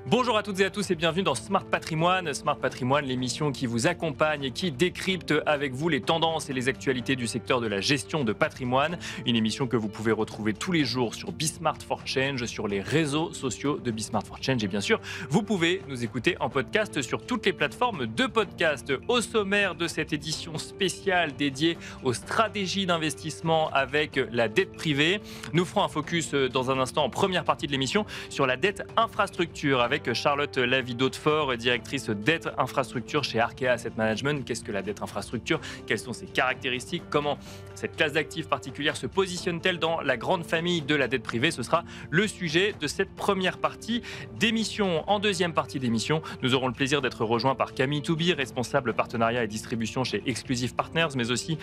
Bonjour à toutes et à tous et bienvenue dans Smart Patrimoine. Smart Patrimoine, l'émission qui vous accompagne et qui décrypte avec vous les tendances et les actualités du secteur de la gestion de patrimoine. Une émission que vous pouvez retrouver tous les jours sur Bismart for Change, sur les réseaux sociaux de Bismart for Change. Et bien sûr, vous pouvez nous écouter en podcast sur toutes les plateformes de podcast. Au sommaire de cette édition spéciale dédiée aux stratégies d'investissement avec la dette privée, nous ferons un focus dans un instant en première partie de l'émission sur la dette infrastructure avec Charlotte Lavie-d'Hautefort, directrice dette infrastructure chez Arkea Asset Management. Qu'est-ce que la dette infrastructure? Quelles sont ses caractéristiques? Comment cette classe d'actifs particulière se positionne-t-elle dans la grande famille de la dette privée? Ce sera le sujet de cette première partie d'émission. En deuxième partie d'émission, nous aurons le plaisir d'être rejoints par Camille Toubi, responsable partenariat et distribution chez Exclusive Partners, mais aussi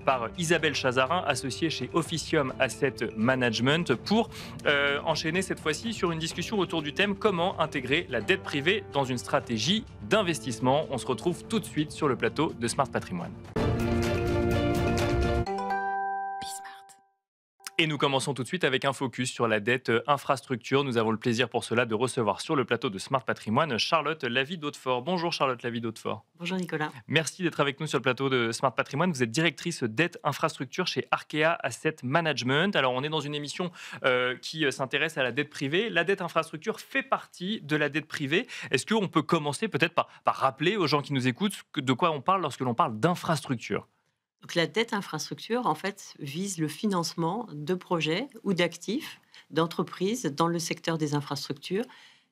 par Isabelle Chazarin, associée chez Officium Asset Management, pour enchaîner cette fois-ci sur une discussion autour du thème comment intégrer la dette privée dans une stratégie d'investissement. On se retrouve tout de suite sur le plateau de Smart Patrimoine. Et nous commençons tout de suite avec un focus sur la dette infrastructure. Nous avons le plaisir pour cela de recevoir sur le plateau de Smart Patrimoine Charlotte Lavie-d'Hautefort. Bonjour Charlotte Lavie-d'Hautefort. Bonjour Nicolas. Merci d'être avec nous sur le plateau de Smart Patrimoine. Vous êtes directrice dette infrastructure chez Arkea Asset Management. Alors on est dans une émission qui s'intéresse à la dette privée. La dette infrastructure fait partie de la dette privée. Est-ce qu'on peut commencer peut-être par rappeler aux gens qui nous écoutent de quoi on parle lorsque l'on parle d'infrastructure? Donc, la dette infrastructure, en fait, vise le financement de projets ou d'actifs d'entreprises dans le secteur des infrastructures,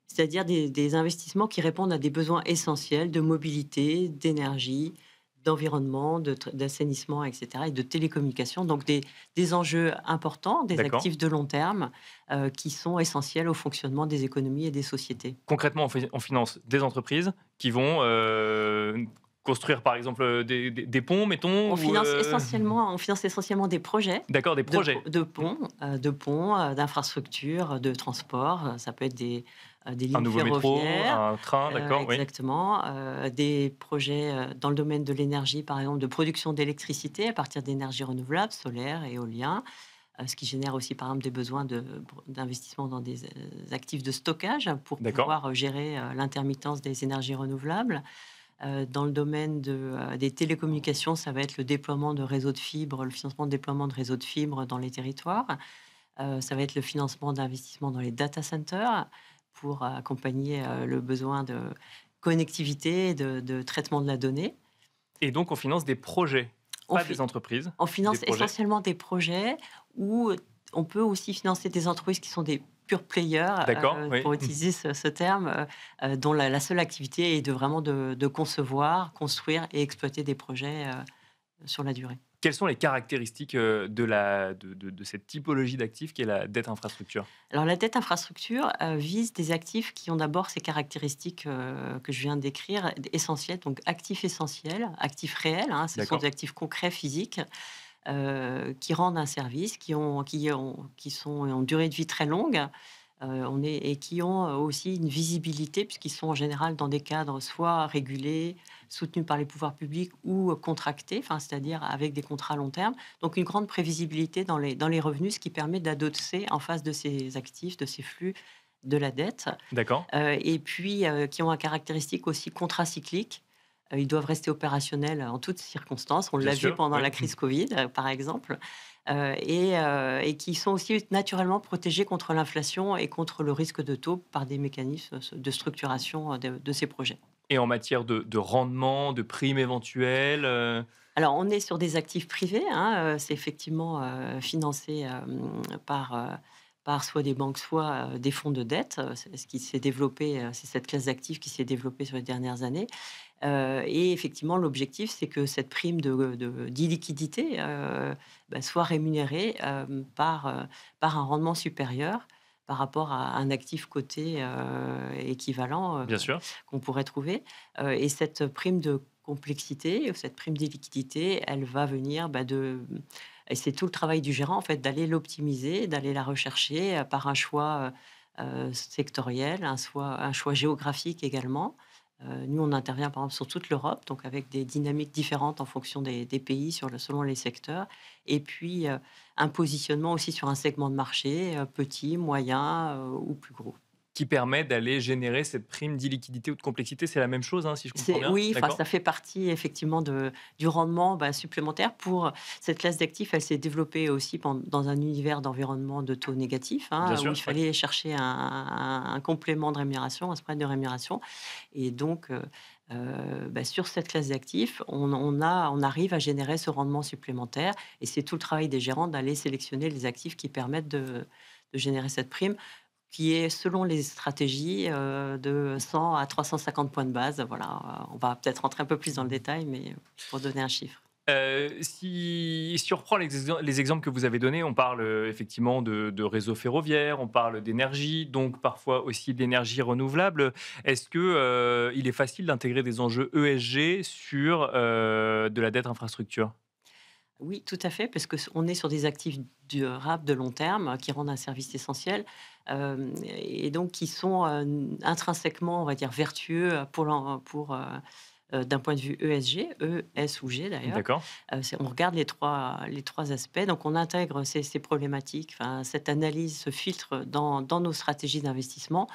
c'est-à-dire des investissements qui répondent à des besoins essentiels de mobilité, d'énergie, d'environnement, d'assainissement, etc., et de télécommunications. Donc, des enjeux importants, des D'accord. actifs de long terme qui sont essentiels au fonctionnement des économies et des sociétés. Concrètement, on finance des entreprises qui vont construire par exemple des ponts, mettons. On finance Ou essentiellement des projets. D'accord, des projets. De ponts, d'infrastructures, de transport. Ça peut être des Un lignes nouveau métro, ferroviaires. un train, d'accord, oui. Exactement. Des projets dans le domaine de l'énergie, par exemple, de production d'électricité à partir d'énergies renouvelables, solaire, éolien. Ce qui génère aussi, par exemple, des besoins d'investissement dans des actifs de stockage pour D'accord. pouvoir gérer l'intermittence des énergies renouvelables. Dans le domaine des télécommunications, ça va être le déploiement de réseaux de fibres, le financement de déploiement de réseaux de fibres dans les territoires. Ça va être le financement d'investissements dans les data centers pour accompagner le besoin de connectivité et de traitement de la donnée. Et donc on finance des projets, pas des entreprises. On finance des projets. essentiellement des projets où on peut aussi financer des entreprises qui sont des pure players, D'accord, oui. pour utiliser ce terme, dont la seule activité est vraiment de concevoir, construire et exploiter des projets sur la durée. Quelles sont les caractéristiques de cette typologie d'actifs qui est la dette infrastructure? Alors la dette infrastructure vise des actifs qui ont d'abord ces caractéristiques que je viens de décrire, essentielles, donc actifs essentiels, actifs réels, ce sont des actifs concrets, physiques, qui rendent un service, qui ont en durée de vie très longue, et qui ont aussi une visibilité, puisqu'ils sont en général dans des cadres soit régulés, soutenus par les pouvoirs publics ou contractés, c'est-à-dire avec des contrats à long terme. Donc une grande prévisibilité dans les revenus, ce qui permet d'adosser en face de ces actifs, de ces flux de la dette. D'accord. Et puis qui ont une caractéristique aussi contracyclique. Ils doivent rester opérationnels en toutes circonstances. On l'a vu pendant la crise Covid, par exemple. Et qui sont aussi naturellement protégés contre l'inflation et contre le risque de taux par des mécanismes de structuration de ces projets. Et en matière de rendement, de primes éventuelles Alors, on est sur des actifs privés. C'est effectivement financé par soit des banques, soit des fonds de dette. C'est ce qui s'est développé, c'est cette classe d'actifs qui s'est développée sur les dernières années. Et effectivement, l'objectif, c'est que cette prime d'illiquidité soit rémunérée par un rendement supérieur par rapport à un actif coté équivalent Bien sûr. qu'on pourrait trouver. Et cette prime de complexité, cette prime d'illiquidité, elle va venir et c'est tout le travail du gérant, en fait, d'aller l'optimiser, d'aller la rechercher par un choix sectoriel, un choix géographique également. Nous, on intervient par exemple sur toute l'Europe, donc avec des dynamiques différentes en fonction des pays, selon les secteurs. Et puis, un positionnement aussi sur un segment de marché, petit, moyen ou plus gros. qui permet d'aller générer cette prime d'illiquidité ou de complexité. C'est la même chose, hein, si je comprends bien? Oui, D'accord. ça fait partie effectivement du rendement supplémentaire. Pour cette classe d'actifs, elle s'est développée aussi dans un univers d'environnement de taux négatifs, Bien où sûr, il ouais. fallait chercher un complément de rémunération, un spread de rémunération. Et donc, sur cette classe d'actifs, on arrive à générer ce rendement supplémentaire. Et c'est tout le travail des gérants d'aller sélectionner les actifs qui permettent de générer cette prime, qui est selon les stratégies, de 100 à 350 points de base. Voilà, on va peut-être rentrer un peu plus dans le détail, mais pour donner un chiffre. Si on reprend les exemples que vous avez donnés, on parle effectivement de réseau ferroviaire, on parle d'énergie, donc parfois aussi d'énergie renouvelable. Est-ce que il est facile d'intégrer des enjeux ESG sur de la dette infrastructure? Oui, tout à fait, parce qu'on est sur des actifs durables de long terme qui rendent un service essentiel, et donc qui sont intrinsèquement, on va dire, vertueux d'un point de vue ESG, E, S ou G d'ailleurs. D'accord. On regarde les trois aspects, donc on intègre ces problématiques, enfin, cette analyse, ce filtre dans nos stratégies d'investissement.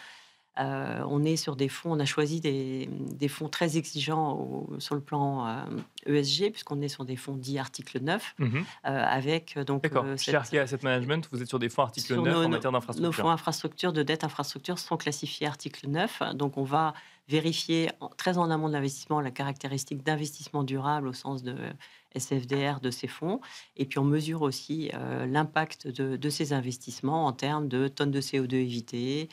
On est sur des fonds, on a choisi des fonds très exigeants sur le plan ESG, puisqu'on est sur des fonds dits article 9, Mhm. avec D'accord. Chez Arkea Asset Management, vous êtes sur des fonds article sur 9 en nos matière nos fonds d'infrastructure. infrastructures, de dette infrastructure, sont classifiés article 9. Donc on va vérifier très en amont de l'investissement la caractéristique d'investissement durable au sens de SFDR de ces fonds. Et puis on mesure aussi l'impact de ces investissements en termes de tonnes de CO2 évitées,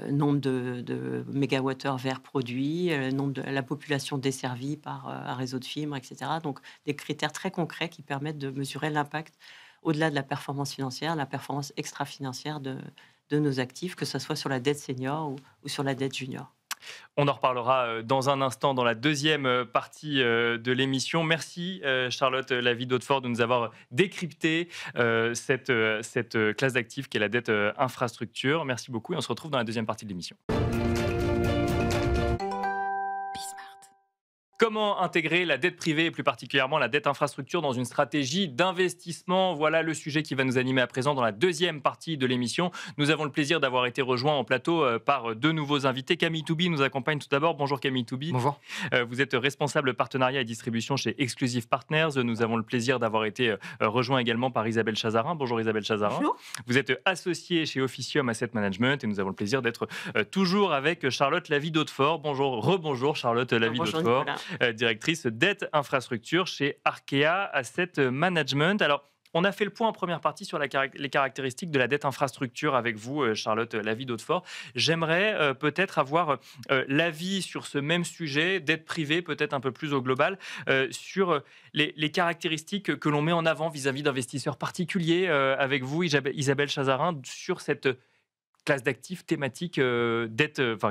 nombre de mégawattheures verts produits, nombre de la population desservie par un réseau de fibres, etc. Donc des critères très concrets qui permettent de mesurer l'impact au-delà de la performance financière, la performance extra-financière de nos actifs, que ce soit sur la dette senior ou sur la dette junior. On en reparlera dans un instant dans la deuxième partie de l'émission. Merci Charlotte Lavie d'Hautefort de nous avoir décrypté cette classe d'actifs qui est la dette infrastructure. Merci beaucoup et on se retrouve dans la deuxième partie de l'émission. Comment intégrer la dette privée et plus particulièrement la dette infrastructure dans une stratégie d'investissement? Voilà le sujet qui va nous animer à présent dans la deuxième partie de l'émission. Nous avons le plaisir d'avoir été rejoints en plateau par deux nouveaux invités. Camille Toubi nous accompagne tout d'abord. Bonjour Camille Toubi. Bonjour. Vous êtes responsable partenariat et distribution chez Exclusive Partners. Nous avons le plaisir d'avoir été rejoints également par Isabelle Chazarin. Bonjour Isabelle Chazarin. Bonjour. Vous êtes associée chez Officium Asset Management et nous avons le plaisir d'être toujours avec Charlotte Lavie d'Hautefort. Bonjour, rebonjour Charlotte Lavie Bonjour d'Hautefort. Nicolas. Directrice dette infrastructure chez Arkea Asset Management. Alors, on a fait le point en première partie sur les caractéristiques de la dette infrastructure avec vous, Charlotte Lavie d'Hautefort. J'aimerais peut-être avoir l'avis sur ce même sujet, dette privée, peut-être un peu plus au global, sur les caractéristiques que l'on met en avant vis-à-vis d'investisseurs particuliers avec vous, Isabelle Chazarin, sur cette classe d'actifs thématique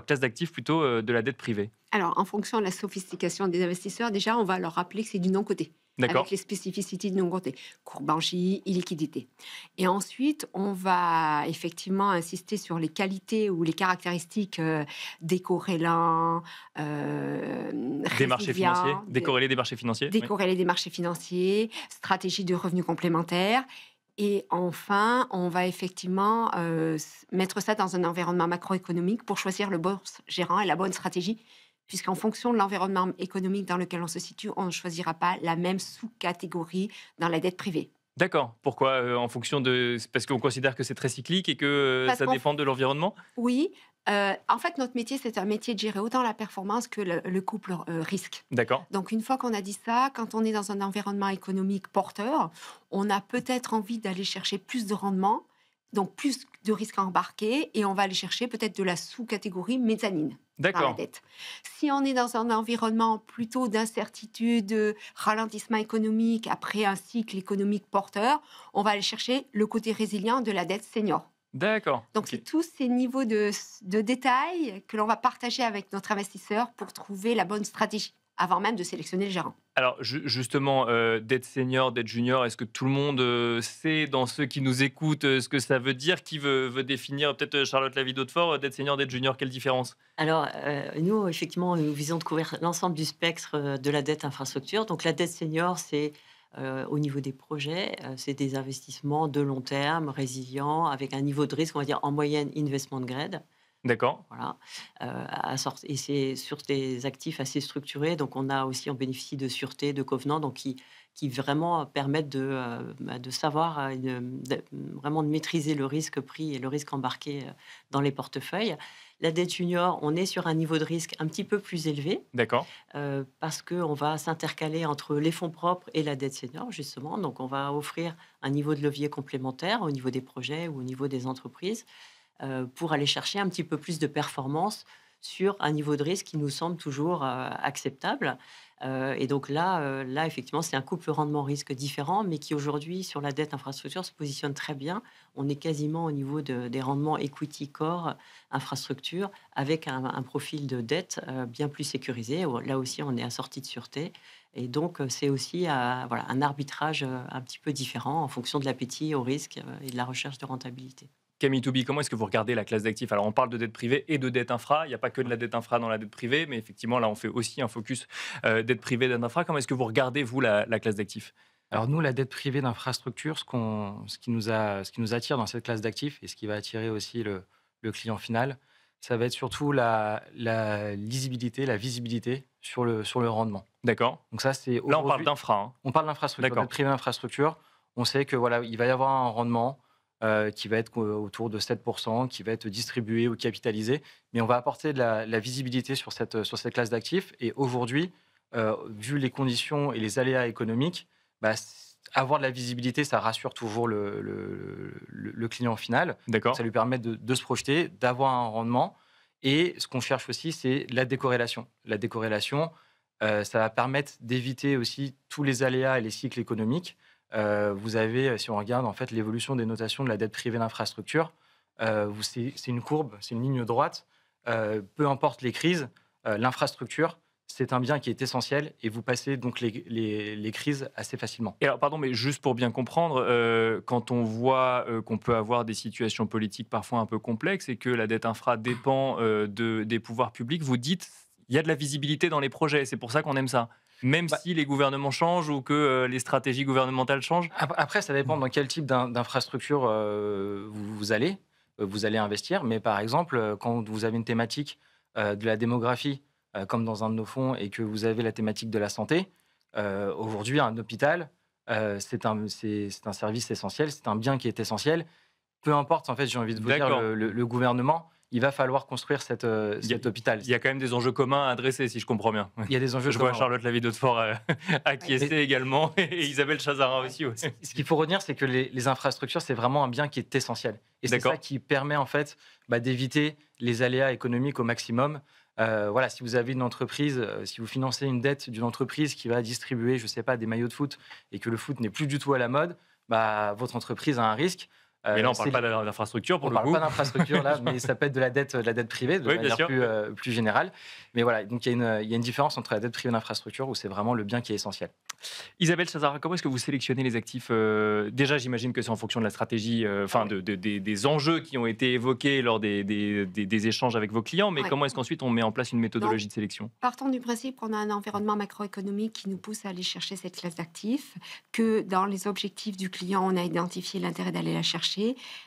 classe d'actifs plutôt de la dette privée. Alors, en fonction de la sophistication des investisseurs, déjà, on va leur rappeler que c'est du non-coté, D'accord. avec les spécificités du non-coté, courbangie, illiquidité. Et ensuite, on va effectivement insister sur les qualités ou les caractéristiques décorrélants, Des marchés financiers, résilients, décorrélés des marchés financiers. Oui. décorrélés des marchés financiers, stratégie de revenus complémentaires. Et enfin, on va effectivement mettre ça dans un environnement macroéconomique pour choisir le bon gérant et la bonne stratégie, puisqu'en fonction de l'environnement économique dans lequel on se situe, on ne choisira pas la même sous-catégorie dans la dette privée. D'accord. Pourquoi en fonction de... C'est parce qu'on considère que c'est très cyclique et que Parce ça qu'on- dépend de l'environnement? Oui, en fait, notre métier, c'est un métier de gérer autant la performance que le couple risque. D'accord. Donc, une fois qu'on a dit ça, quand on est dans un environnement économique porteur, on a peut-être envie d'aller chercher plus de rendement, donc plus de risques à embarquer, et on va aller chercher peut-être de la sous-catégorie mezzanine dans la D'accord. dette. Si on est dans un environnement plutôt d'incertitude, de ralentissement économique, après un cycle économique porteur, on va aller chercher le côté résilient de la dette senior. D'accord. Donc, Ok. c'est tous ces niveaux de détails que l'on va partager avec notre investisseur pour trouver la bonne stratégie, avant même de sélectionner le gérant. Alors justement, dette senior, dette junior, est-ce que tout le monde sait dans ceux qui nous écoutent ce que ça veut dire? Qui veut définir? Peut-être Charlotte Lavie d'Hautefort, dette senior, dette junior, quelle différence? Alors, nous, effectivement, nous visons de couvrir l'ensemble du spectre de la dette infrastructure. Donc, la dette senior, c'est Au niveau des projets, c'est des investissements de long terme, résilients, avec un niveau de risque, on va dire, en moyenne investment grade. D'accord. Voilà, et c'est sur des actifs assez structurés, donc on bénéficie de sûreté, de covenants, donc qui vraiment permettent de savoir, vraiment de maîtriser le risque pris et le risque embarqué, dans les portefeuilles. La dette junior, on est sur un niveau de risque un petit peu plus élevé, D'accord. parce qu'on va s'intercaler entre les fonds propres et la dette senior, justement. Donc on va offrir un niveau de levier complémentaire au niveau des projets ou au niveau des entreprises, pour aller chercher un petit peu plus de performance sur un niveau de risque qui nous semble toujours acceptable. Et donc là, effectivement, c'est un couple rendement-risque différent, mais qui aujourd'hui, sur la dette infrastructure, se positionne très bien. On est quasiment au niveau des rendements equity core infrastructure, avec un profil de dette bien plus sécurisé. Là aussi, on est assorti de sûreté. Et donc, c'est aussi voilà, un arbitrage un petit peu différent en fonction de l'appétit au risque et de la recherche de rentabilité. Camille Toubi, comment est-ce que vous regardez la classe d'actifs? Alors, on parle de dette privée et de dette infra. Il n'y a pas que de la dette infra dans la dette privée, mais effectivement, là, on fait aussi un focus dette privée, dette infra. Comment est-ce que vous regardez, vous, la classe d'actifs? Alors nous, la dette privée d'infrastructure, ce qui nous attire dans cette classe d'actifs et ce qui va attirer aussi le client final, ça va être surtout la lisibilité, la visibilité sur le rendement. D'accord. Donc ça, c'est Là, on parle aujourd'hui, d'infra, hein. on parle d'infrastructure, D'accord. dette privée d'infrastructure. On sait que voilà, il va y avoir un rendement qui va être autour de 7%, qui va être distribué ou capitalisé, mais on va apporter de la visibilité sur cette classe d'actifs. Et aujourd'hui, vu les conditions et les aléas économiques, bah, avoir de la visibilité, ça rassure toujours le client final. D'accord. Ça lui permet de se projeter, d'avoir un rendement. Et ce qu'on cherche aussi, c'est la décorrélation. La décorrélation, ça va permettre d'éviter aussi tous les aléas et les cycles économiques. Vous avez, si on regarde en fait l'évolution des notations de la dette privée d'infrastructure, c'est une courbe, c'est une ligne droite. Peu importe les crises, l'infrastructure, c'est un bien qui est essentiel et vous passez donc les crises assez facilement. Et alors, pardon, mais juste pour bien comprendre, quand on voit qu'on peut avoir des situations politiques parfois un peu complexes et que la dette infra dépend des pouvoirs publics, vous dites il y a de la visibilité dans les projets. C'est pour ça qu'on aime ça. Même si les gouvernements changent ou que les stratégies gouvernementales changent. Après, ça dépend dans quel type d'infrastructure vous allez investir. Mais par exemple, quand vous avez une thématique de la démographie, comme dans un de nos fonds, et que vous avez la thématique de la santé, aujourd'hui, un hôpital, c'est un service essentiel, c'est un bien qui est essentiel. Peu importe, en fait, j'ai envie de vous dire, D'accord. le gouvernement, il va falloir construire cet hôpital. Il y a quand même des enjeux communs à adresser, si je comprends bien. Il y a des enjeux Je vois communs. Charlotte Lavie-Hautefort acquiescer également, et Isabelle Chazarin aussi. Ouais. Ce qu'il faut retenir, c'est que les infrastructures, c'est vraiment un bien qui est essentiel. Et c'est D'accord. ça qui permet en fait d'éviter les aléas économiques au maximum. Voilà, si vous avez une entreprise, si vous financez une dette d'une entreprise qui va distribuer, je sais pas, des maillots de foot et que le foot n'est plus du tout à la mode, votre entreprise a un risque. Mais là, on ne parle pas d'infrastructure pour le coup. On ne parle pas d'infrastructure là, mais ça peut être de la dette privée de Oui, manière bien sûr. plus générale. Mais voilà, donc il y a une différence entre la dette privée d'infrastructure où c'est vraiment le bien qui est essentiel. Isabelle Chazarin, comment est-ce que vous sélectionnez les actifs Déjà, j'imagine que c'est en fonction de la stratégie, des enjeux qui ont été évoqués lors des échanges avec vos clients, mais Ouais. comment est-ce qu'ensuite on met en place une méthodologie de sélection? Partons du principe qu'on a un environnement macroéconomique qui nous pousse à aller chercher cette classe d'actifs, que dans les objectifs du client, on a identifié l'intérêt d'aller la chercher.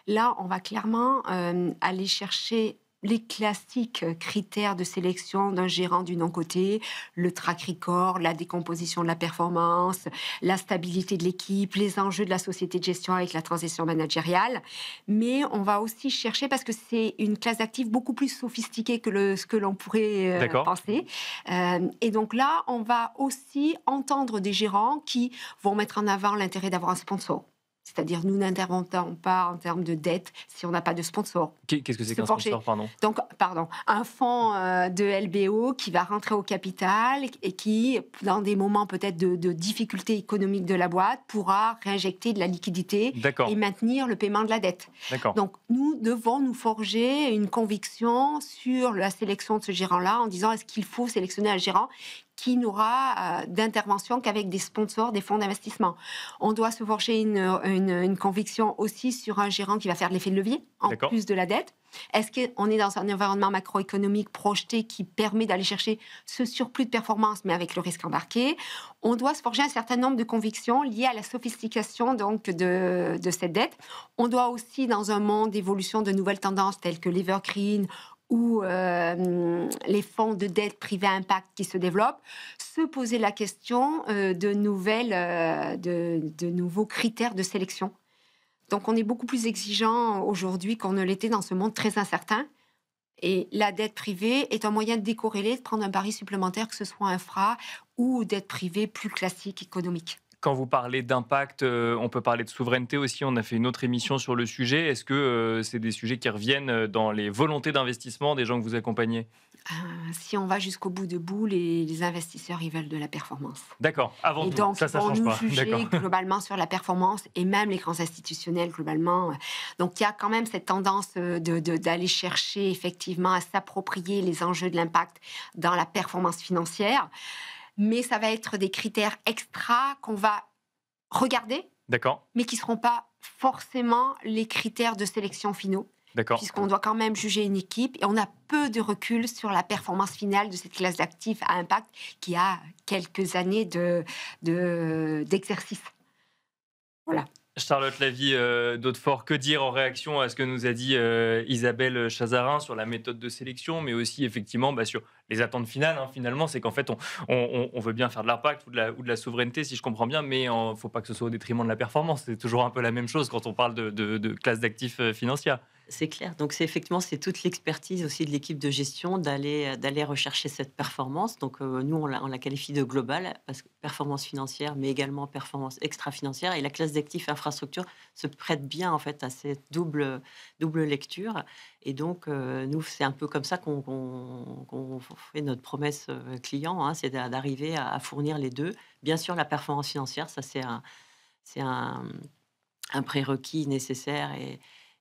Là, on va clairement aller chercher les classiques critères de sélection d'un gérant du non-côté, le track record, la décomposition de la performance, la stabilité de l'équipe, les enjeux de la société de gestion avec la transition managériale. Mais on va aussi chercher, parce que c'est une classe d'actifs beaucoup plus sophistiquée que ce que l'on pourrait penser. Et donc là, on va aussi entendre des gérants qui vont mettre en avant l'intérêt d'avoir un sponsor. C'est-à-dire, nous n'interventons pas en termes de dette si on n'a pas de sponsor. Qu'est-ce que c'est qu'un sponsor, pardon? Donc, un fonds de LBO qui va rentrer au capital et qui, dans des moments peut-être de difficultés économiques de la boîte, pourra réinjecter de la liquidité et maintenir le paiement de la dette. Donc, nous devons nous forger une conviction sur la sélection de ce gérant-là en disant, est-ce qu'il faut sélectionner un gérant qui n'aura d'intervention qu'avec des sponsors, des fonds d'investissement. On doit se forger une conviction aussi sur un gérant qui va faire de l'effet de levier, en plus de la dette. Est-ce qu'on est dans un environnement macroéconomique projeté qui permet d'aller chercher ce surplus de performance, mais avec le risque embarqué? On doit se forger un certain nombre de convictions liées à la sophistication donc, de cette dette. On doit aussi, dans un monde d'évolution de nouvelles tendances telles que l'Evergreen ou les fonds de dette privée à impact qui se développent, se poser la question de nouveaux critères de sélection. Donc, on est beaucoup plus exigeant aujourd'hui qu'on ne l'était dans ce monde très incertain. Et la dette privée est un moyen de décorréler, de prendre un pari supplémentaire, que ce soit infra ou dette privée plus classique, économique. Quand vous parlez d'impact, on peut parler de souveraineté aussi. On a fait une autre émission sur le sujet. Est-ce que c'est des sujets qui reviennent dans les volontés d'investissement des gens que vous accompagnez? Si on va jusqu'au bout les investisseurs, ils veulent de la performance. D'accord, avant tout. Et donc, ça change nous pas. juger globalement sur la performance, et même les grands institutionnels globalement. Donc, il y a quand même cette tendance d'aller chercher effectivement à s'approprier les enjeux de l'impact dans la performance financière. Mais ça va être des critères extra qu'on va regarder, mais qui ne seront pas forcément les critères de sélection finaux. Puisqu'on doit quand même juger une équipe et on a peu de recul sur la performance finale de cette classe d'actifs à impact qui a quelques années d'exercice. Voilà. Charlotte Lavie d'Hautefort, que dire en réaction à ce que nous a dit Isabelle Chazarin sur la méthode de sélection, mais aussi effectivement sur les attentes finales. Finalement, c'est qu'en fait, on veut bien faire de l'impact ou de la souveraineté, si je comprends bien, mais il ne faut pas que ce soit au détriment de la performance. C'est toujours un peu la même chose quand on parle de classe d'actifs financières. C'est clair. Donc, c'est toute l'expertise aussi de l'équipe de gestion d'aller rechercher cette performance. Donc, nous, on la qualifie de globale, parce que performance financière, mais également performance extra-financière. Et la classe d'actifs infrastructure se prête bien, en fait, à cette double lecture. Et donc, nous, c'est un peu comme ça qu'on fait notre promesse client, c'est d'arriver à fournir les deux. Bien sûr, la performance financière, ça, c'est un prérequis nécessaire.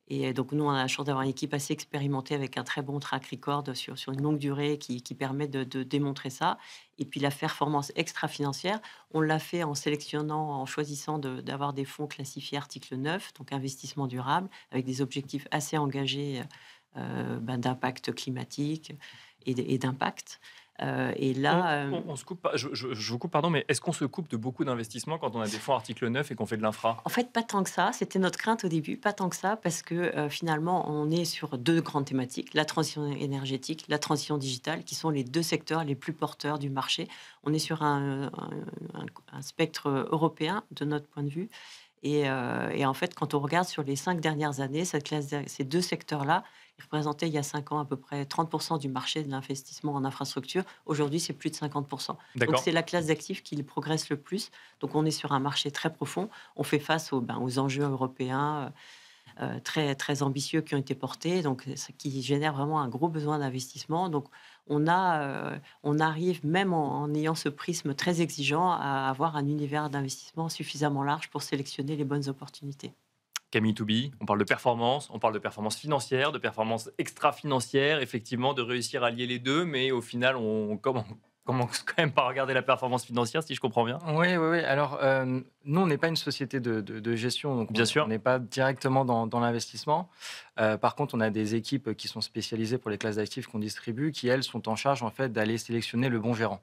Et donc, nous, on a la chance d'avoir une équipe assez expérimentée avec un très bon track record sur une longue durée qui permet de démontrer ça. Et puis, la performance extra-financière, on l'a fait en sélectionnant, en choisissant d'avoir des fonds classifiés article 9, donc investissement durable, avec des objectifs assez engagés d'impact climatique et d'impact. Et là, on se coupe. Je vous coupe, pardon, mais est-ce qu'on se coupe de beaucoup d'investissements quand on a des fonds article 9 et qu'on fait de l'infra? En fait, pas tant que ça. C'était notre crainte au début, pas tant que ça, parce que finalement, on est sur deux grandes thématiques, la transition énergétique, la transition digitale, qui sont les deux secteurs les plus porteurs du marché. On est sur un spectre européen, de notre point de vue. Et en fait, quand on regarde sur les 5 dernières années, ces deux secteurs-là, ils représentaient il y a 5 ans à peu près 30% du marché de l'investissement en infrastructure. Aujourd'hui, c'est plus de 50%. Donc, c'est la classe d'actifs qui progresse le plus. Donc, on est sur un marché très profond. On fait face aux enjeux européens très, très ambitieux qui ont été portés, donc qui génèrent vraiment un gros besoin d'investissement. Donc, on arrive, même en ayant ce prisme très exigeant, à avoir un univers d'investissement suffisamment large pour sélectionner les bonnes opportunités. Camille Touby, on parle de performance financière, de performance extra-financière, effectivement, de réussir à lier les deux, mais au final, on commence quand même par regarder la performance financière, si je comprends bien. Oui. Alors, nous, on n'est pas une société de gestion, donc bien sûr. On n'est pas directement dans l'investissement. Par contre, on a des équipes qui sont spécialisées pour les classes d'actifs qu'on distribue, qui, elles, sont en charge, en fait, d'aller sélectionner le bon gérant.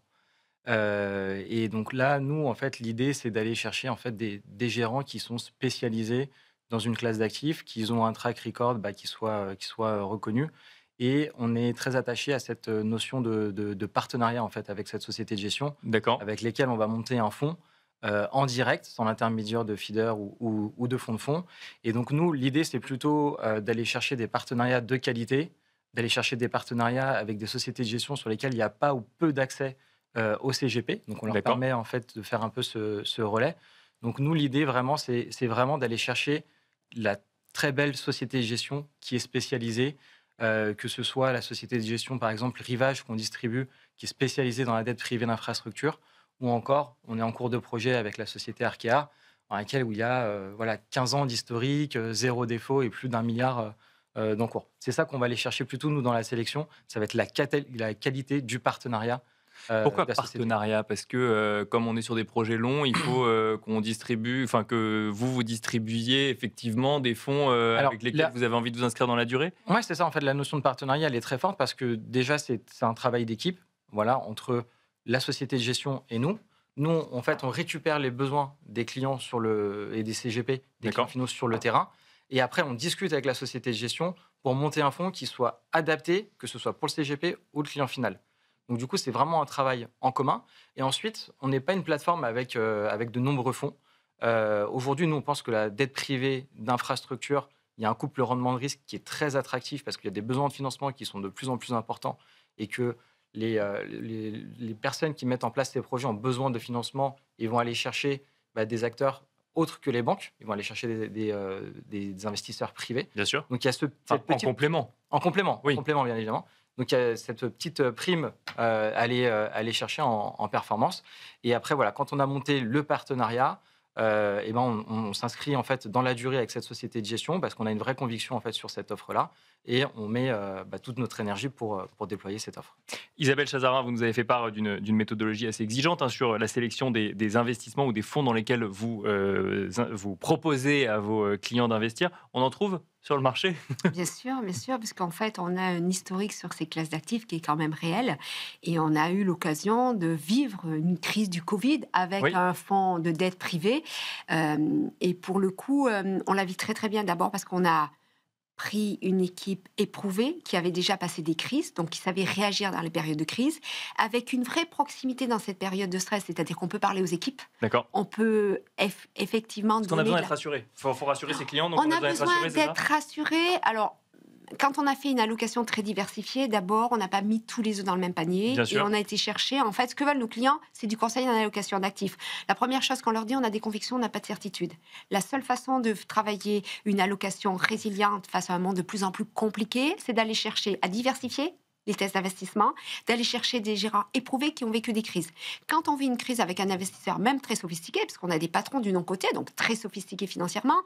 Et donc là, nous, en fait, l'idée, c'est d'aller chercher, en fait, des gérants qui sont spécialisés dans une classe d'actifs, qui ont un track record qui soit reconnu. Et on est très attaché à cette notion de partenariat en fait, avec cette société de gestion, avec lesquelles on va monter un fonds en direct, sans l'intermédiaire de feeder ou de fonds de fonds. Et donc nous, l'idée, c'est plutôt d'aller chercher des partenariats de qualité, d'aller chercher des partenariats avec des sociétés de gestion sur lesquelles il n'y a pas ou peu d'accès au CGP. Donc on leur permet en fait, de faire un peu ce relais. Donc nous, l'idée, vraiment, c'est vraiment d'aller chercher la très belle société de gestion qui est spécialisée, que ce soit la société de gestion, par exemple, Rivage, qu'on distribue, qui est spécialisée dans la dette privée d'infrastructure, ou encore, on est en cours de projet avec la société Arkea, dans laquelle où il y a 15 ans d'historique, 0 défaut et plus d'1 milliard d'encours. C'est ça qu'on va aller chercher plutôt, nous, dans la sélection. Ça va être la qualité du partenariat Pourquoi de la société. partenariat? Parce que comme on est sur des projets longs, il faut qu'on distribue, enfin que vous distribuiez effectivement des fonds Alors, avec lesquels vous avez envie de vous inscrire dans la durée? ouais, c'est ça, en fait, la notion de partenariat, elle est très forte parce que déjà, c'est un travail d'équipe, voilà, entre la société de gestion et nous. Nous, en fait, on récupère les besoins des clients et des CGP, des clients finaux sur le terrain. Et après, on discute avec la société de gestion pour monter un fonds qui soit adapté, que ce soit pour le CGP ou le client final. Donc, du coup, c'est vraiment un travail en commun. Et ensuite, on n'est pas une plateforme avec de nombreux fonds. Aujourd'hui, nous, on pense que la dette privée d'infrastructure, il y a un couple rendement de risque qui est très attractif parce qu'il y a des besoins de financement qui sont de plus en plus importants et que les personnes qui mettent en place ces projets ont besoin de financement et vont aller chercher des acteurs autres que les banques. Ils vont aller chercher des investisseurs privés. Bien sûr. Donc, il y a En complément. En complément, Oui. en complément, bien évidemment. Donc, il y a cette petite prime à aller chercher en performance. Et après, voilà, quand on a monté le partenariat, on s'inscrit en fait dans la durée avec cette société de gestion parce qu'on a une vraie conviction en fait sur cette offre-là et on met toute notre énergie pour déployer cette offre. Isabelle Chazarin, vous nous avez fait part d'une méthodologie assez exigeante sur la sélection des investissements ou des fonds dans lesquels vous proposez à vos clients d'investir. On en trouve sur le marché? Bien sûr, parce qu'en fait, on a un historique sur ces classes d'actifs qui est quand même réel. Et on a eu l'occasion de vivre une crise du Covid avec un fonds de dette privée. Et pour le coup, on la vit très très bien d'abord parce qu'on a pris une équipe éprouvée qui avait déjà passé des crises, donc qui savait réagir dans les périodes de crise, avec une vraie proximité dans cette période de stress, c'est-à-dire qu'on peut parler aux équipes. D'accord. On peut effectivement... Parce qu'on a besoin d'être rassuré. Il faut rassurer ses clients, donc on a besoin d'être rassuré. Alors, quand on a fait une allocation très diversifiée, d'abord, on n'a pas mis tous les œufs dans le même panier. Bien et sûr. on a été chercher, en fait, ce que veulent nos clients, c'est du conseil en allocation d'actifs. La première chose qu'on leur dit, on a des convictions, on n'a pas de certitude. La seule façon de travailler une allocation résiliente face à un monde de plus en plus compliqué, c'est d'aller chercher à diversifier les tests d'investissement, d'aller chercher des gérants éprouvés qui ont vécu des crises. Quand on vit une crise avec un investisseur, même très sophistiqué, parce qu'on a des patrons du non-côté, donc très sophistiqués financièrement,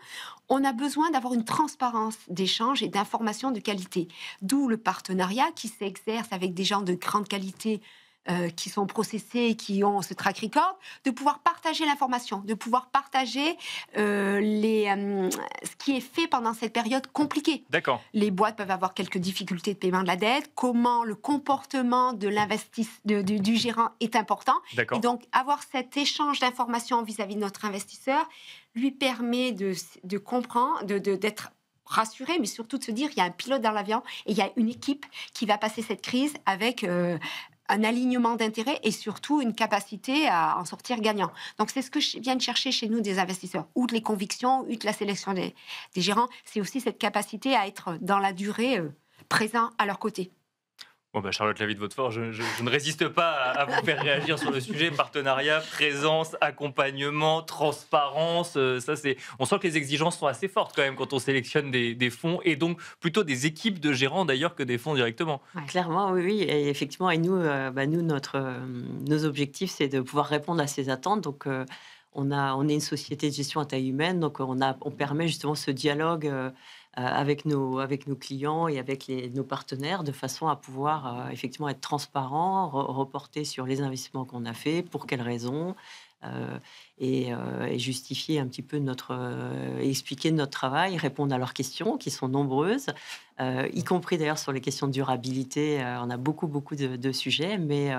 on a besoin d'avoir une transparence d'échange et d'informations de qualité. D'où le partenariat qui s'exerce avec des gens de grande qualité qui sont processés, qui ont ce track record, de pouvoir partager l'information, de pouvoir partager ce qui est fait pendant cette période compliquée. D'accord. Les boîtes peuvent avoir quelques difficultés de paiement de la dette, comment le comportement de du gérant est important. D'accord. Et donc, avoir cet échange d'informations vis-à-vis de notre investisseur lui permet de comprendre, d'être rassuré, mais surtout de se dire il y a un pilote dans l'avion et il y a une équipe qui va passer cette crise avec un alignement d'intérêts et surtout une capacité à en sortir gagnant. Donc, c'est ce que viennent chercher chez nous des investisseurs. Outre les convictions, outre la sélection des gérants, c'est aussi cette capacité à être dans la durée présent à leur côté. Bon, Charlotte Lavie de Vautefort, je ne résiste pas à vous faire réagir sur le sujet. Partenariat, présence, accompagnement, transparence. On sent que les exigences sont assez fortes quand même quand on sélectionne des fonds et donc plutôt des équipes de gérants d'ailleurs que des fonds directement. Ouais. Clairement, oui. Et effectivement, et nous, nos objectifs, c'est de pouvoir répondre à ces attentes. Donc, on est une société de gestion à taille humaine, donc on permet justement ce dialogue avec nos clients et avec nos partenaires, de façon à pouvoir effectivement être transparent, reporter sur les investissements qu'on a faits, pour quelles raisons, et justifier un petit peu expliquer notre travail, répondre à leurs questions qui sont nombreuses, y compris d'ailleurs sur les questions de durabilité. On a beaucoup de sujets, mais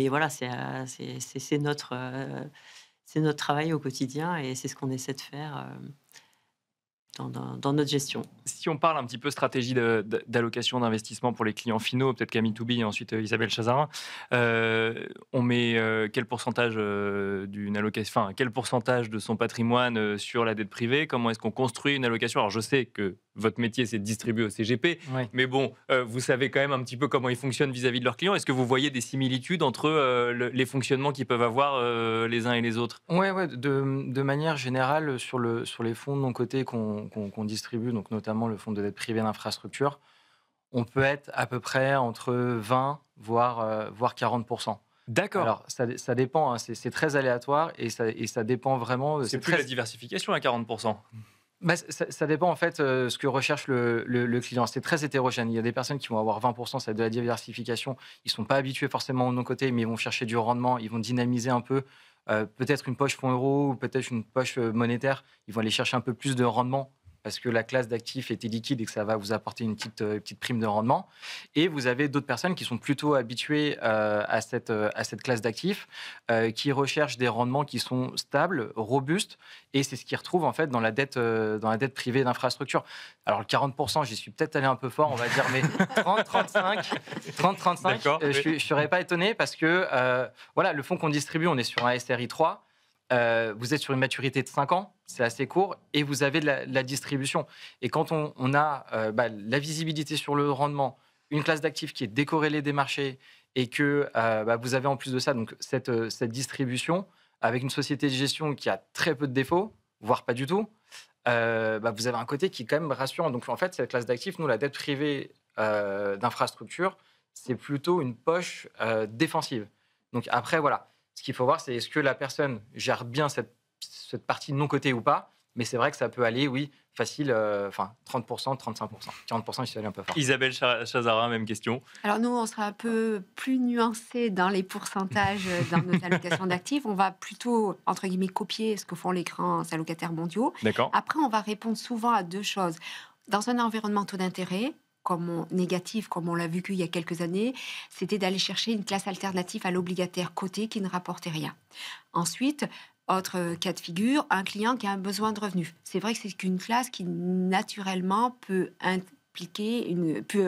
voilà, c'est notre travail au quotidien et c'est ce qu'on essaie de faire dans notre gestion. Si on parle un petit peu stratégie d'allocation d'investissement pour les clients finaux, peut-être Camille Toubi et ensuite Isabelle Chazarin, on met quel pourcentage d'une allocation, quel pourcentage de son patrimoine sur la dette privée? Comment est-ce qu'on construit une allocation? Alors je sais que votre métier c'est de distribuer au CGP, Oui. mais bon, vous savez quand même un petit peu comment ils fonctionnent vis-à-vis de leurs clients. Est-ce que vous voyez des similitudes entre les fonctionnements qu'ils peuvent avoir les uns et les autres? Ouais, de manière générale, sur les fonds de non cotés qu'on distribue, donc notamment le fonds de dette privée d'infrastructure, on peut être à peu près entre 20 voire 40%. D'accord. Alors, ça dépend, hein, c'est très aléatoire et ça dépend vraiment. C'est plus la diversification à 40%. Ça dépend en fait ce que recherche le client. C'est très hétérogène. Il y a des personnes qui vont avoir 20%, c'est de la diversification. Ils ne sont pas habitués forcément au non-côté, mais ils vont chercher du rendement, ils vont dynamiser un peu. Peut-être une poche fonds euro ou peut-être une poche monétaire. Ils vont aller chercher un peu plus de rendement parce que la classe d'actifs était liquide et que ça va vous apporter une petite prime de rendement. Et vous avez d'autres personnes qui sont plutôt habituées à cette classe d'actifs, qui recherchent des rendements qui sont stables, robustes, et c'est ce qu'ils retrouvent en fait dans la dette privée d'infrastructure. Alors le 40%, j'y suis peut-être allé un peu fort, on va dire, mais 30-35, je ne serais pas étonné parce que voilà, le fonds qu'on distribue, on est sur un SRI 3. Vous êtes sur une maturité de 5 ans, c'est assez court, et vous avez de la distribution. Et quand on a la visibilité sur le rendement, une classe d'actifs qui est décorrélée des marchés, et que vous avez en plus de ça donc cette distribution, avec une société de gestion qui a très peu de défauts, voire pas du tout, vous avez un côté qui est quand même rassurant. Donc en fait, cette classe d'actifs, nous, la dette privée d'infrastructure, c'est plutôt une poche défensive. Donc après, voilà. Ce qu'il faut voir, c'est est-ce que la personne gère bien cette partie non cotée ou pas. Mais c'est vrai que ça peut aller, oui, facile, 30%, 35%. 40%, il se allait un peu fort. Isabelle Chazarin, même question. Alors nous, on sera un peu plus nuancé dans les pourcentages dans nos allocations d'actifs. On va plutôt, entre guillemets, copier ce que font les grands allocataires mondiaux. Après, on va répondre souvent à deux choses. Dans un environnement taux d'intérêt, négatif, comme on l'a vécu il y a quelques années, c'était d'aller chercher une classe alternative à l'obligataire coté qui ne rapportait rien. Ensuite, autre cas de figure, un client qui a un besoin de revenus. C'est vrai que c'est une classe qui, naturellement, peut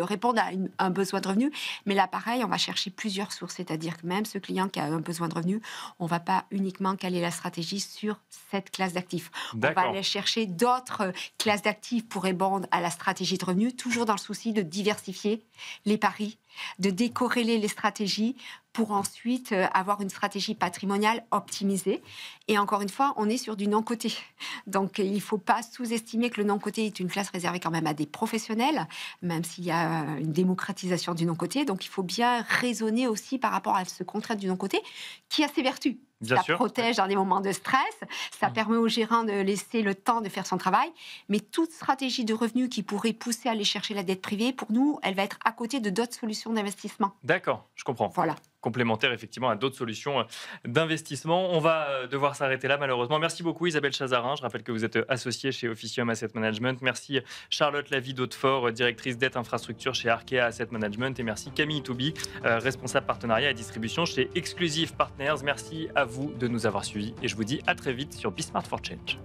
répondre à un besoin de revenus, mais là, pareil, on va chercher plusieurs sources, c'est-à-dire que même ce client qui a un besoin de revenus, on ne va pas uniquement caler la stratégie sur cette classe d'actifs. On va aller chercher d'autres classes d'actifs pour répondre à la stratégie de revenus, toujours dans le souci de diversifier les paris, de décorréler les stratégies pour ensuite avoir une stratégie patrimoniale optimisée. Et encore une fois, on est sur du non-coté. Donc, il ne faut pas sous-estimer que le non-coté est une classe réservée quand même à des professionnels, même s'il y a une démocratisation du non-coté. Donc, il faut bien raisonner aussi par rapport à ce contrat du non-coté qui a ses vertus. Ça protège dans des moments de stress, ça permet au gérant de laisser le temps de faire son travail, mais toute stratégie de revenus qui pourrait pousser à aller chercher la dette privée, pour nous, elle va être à côté de d'autres solutions d'investissement. D'accord, je comprends. Voilà. Complémentaire effectivement à d'autres solutions d'investissement. On va devoir s'arrêter là malheureusement. Merci beaucoup Isabelle Chazarin. Je rappelle que vous êtes associée chez Officium Asset Management. Merci Charlotte Lavie d'Hautefort, directrice dette infrastructure chez Arkea Asset Management. Et merci Camille Toubi, responsable partenariat et distribution chez Exclusive Partners. Merci à vous de nous avoir suivis et je vous dis à très vite sur Be Smart for Change.